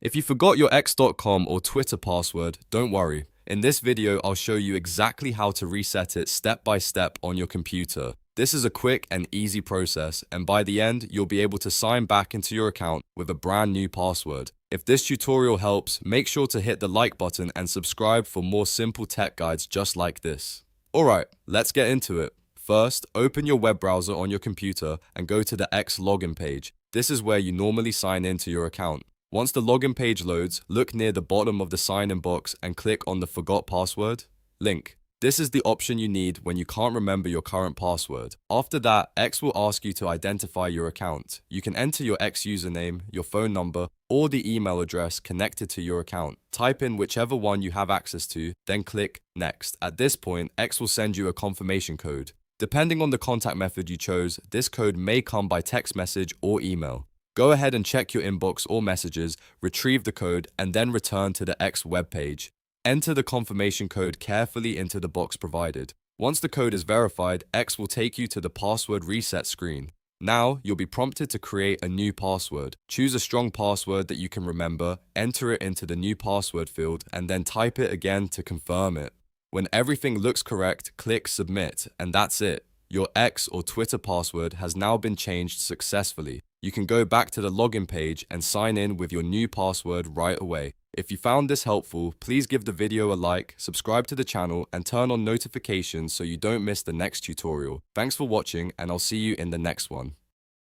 If you forgot your X.com or Twitter password, don't worry. In this video, I'll show you exactly how to reset it step by step on your computer. This is a quick and easy process, and by the end, you'll be able to sign back into your account with a brand new password. If this tutorial helps, make sure to hit the like button and subscribe for more simple tech guides just like this. Alright, let's get into it. First, open your web browser on your computer and go to the X login page. This is where you normally sign into your account. Once the login page loads, look near the bottom of the sign-in box and click on the Forgot Password link. This is the option you need when you can't remember your current password. After that, X will ask you to identify your account. You can enter your X username, your phone number, or the email address connected to your account. Type in whichever one you have access to, then click Next. At this point, X will send you a confirmation code. Depending on the contact method you chose, this code may come by text message or email. Go ahead and check your inbox or messages, retrieve the code, and then return to the X webpage. Enter the confirmation code carefully into the box provided. Once the code is verified, X will take you to the password reset screen. Now, you'll be prompted to create a new password. Choose a strong password that you can remember, enter it into the new password field, and then type it again to confirm it. When everything looks correct, click Submit, and that's it. Your X or Twitter password has now been changed successfully. You can go back to the login page and sign in with your new password right away. If you found this helpful, please give the video a like, subscribe to the channel, and turn on notifications so you don't miss the next tutorial. Thanks for watching, and I'll see you in the next one.